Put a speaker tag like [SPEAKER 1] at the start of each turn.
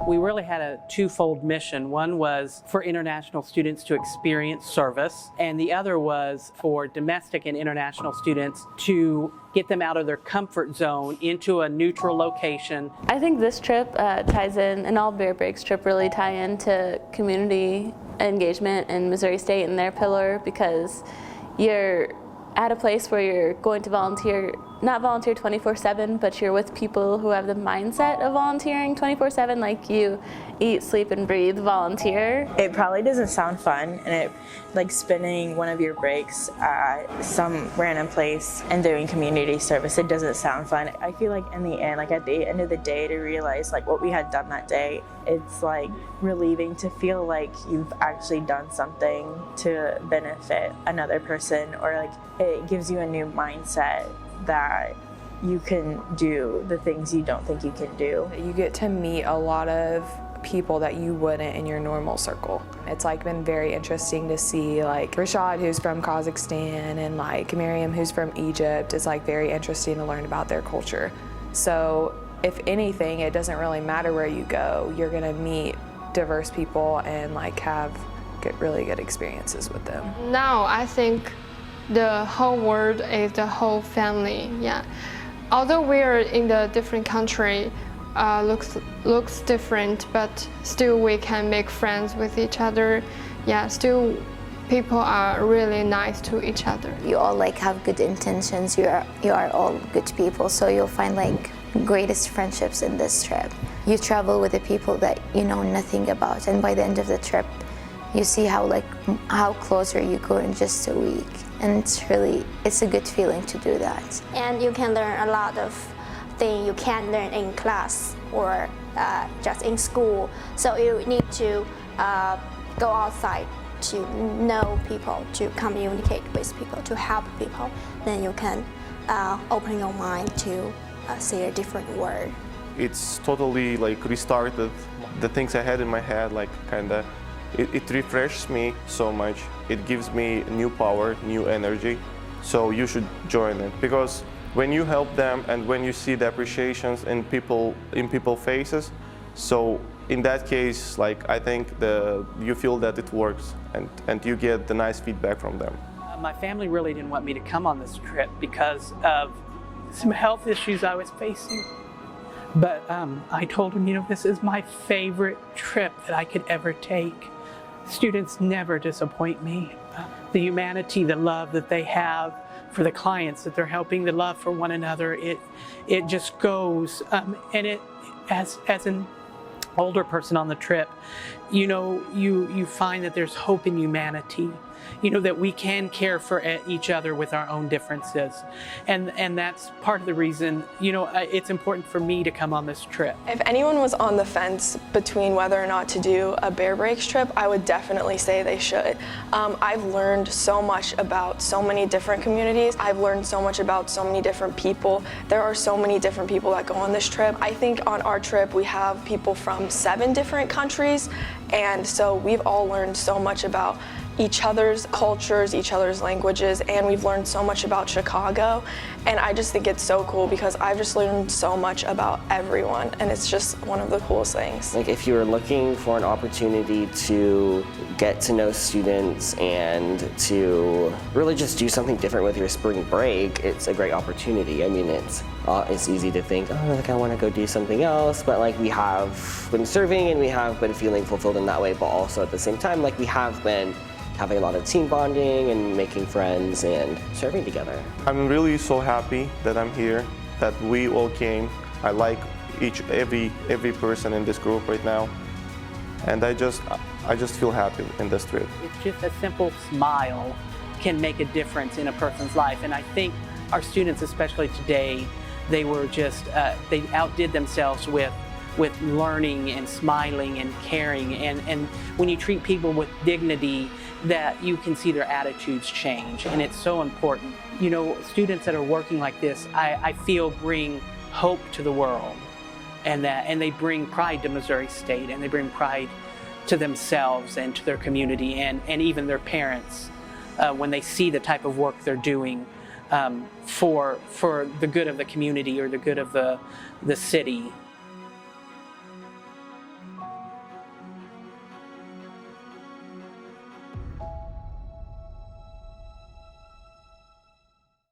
[SPEAKER 1] We really had a twofold mission. One was for international students to experience service, and the other was for domestic and international students to get them out of their comfort zone into a neutral location.
[SPEAKER 2] I think this trip ties in, and all Bear Breaks trip really tie into community engagement in Missouri State and their pillar, because you're at a place where you're going to volunteer, not volunteer 24/7, but you're with people who have the mindset of volunteering 24/7, like you eat, sleep, and breathe volunteer.
[SPEAKER 3] It probably doesn't sound fun, and it like spending one of your breaks at some random place and doing community service, it doesn't sound fun. I feel like in the end, like at the end of the day, to realize like what we had done that day, it's like relieving to feel like you've actually done something to benefit another person, or like it gives you a new mindset that you can do the things you don't think you can do.
[SPEAKER 4] You get to meet a lot of people that you wouldn't in your normal circle. It's like been very interesting to see like Rashad, who's from Kazakhstan, and like Miriam, who's from Egypt. It's like very interesting to learn about their culture. So if anything, it doesn't really matter where you go. You're gonna meet diverse people and like have really good experiences with them.
[SPEAKER 5] Now I think the whole world is the whole family. Yeah, although we are in the different country, looks different, but still we can make friends with each other. Yeah, still people are really nice to each other.
[SPEAKER 6] You all like have good intentions. You are all good people, so you'll find like greatest friendships in this trip. You travel with the people that you know nothing about, and by the end of the trip, you see how closer you grow in just a week, and it's a good feeling to do that.
[SPEAKER 7] And you can learn a lot of things you can't learn in class or just in school. So you need to go outside to know people, to communicate with people, to help people. Then you can open your mind to see a different world.
[SPEAKER 8] It's totally like restarted the things I had in my head, like kinda. It refreshes me so much. It gives me new power, new energy. So you should join it, because when you help them and when you see the appreciations in people's faces, so in that case, like I think you feel that it works, and you get the nice feedback from them.
[SPEAKER 1] My family really didn't want me to come on this trip because of some health issues I was facing. But I told them, this is my favorite trip that I could ever take. Students never disappoint me. The humanity, the love that they have for the clients that they're helping, the love for one another, it just goes. And it, as an older person on the trip, you find that there's hope in humanity. That we can care for each other with our own differences. And that's part of the reason, it's important for me to come on this trip.
[SPEAKER 9] If anyone was on the fence between whether or not to do a Bear Breaks trip, I would definitely say they should. I've learned so much about so many different communities. I've learned so much about so many different people. There are so many different people that go on this trip. I think on our trip we have people from 7 different countries, and so we've all learned so much about each other's cultures, each other's languages, and we've learned so much about Chicago. And I just think it's so cool because I've just learned so much about everyone, and it's just one of the coolest things.
[SPEAKER 10] Like if you're looking for an opportunity to get to know students and to really just do something different with your spring break, it's a great opportunity. I mean, it's easy to think, like I want to go do something else, but like we have been serving and we have been feeling fulfilled in that way, but also at the same time, like we have been having a lot of team bonding and making friends and serving together. I'm really so happy that I'm here, that we all came. I like every person in this group right now, and I just feel happy in this trip.
[SPEAKER 1] It's just a simple smile can make a difference in a person's life, and I think our students, especially today, they were just they outdid themselves with learning and smiling and caring, and when you treat people with dignity, that you can see their attitudes change, and it's so important. Students that are working like this, I feel bring hope to the world, and they bring pride to Missouri State, and they bring pride to themselves and to their community, and even their parents when they see the type of work they're doing for the good of the community or the good of the city.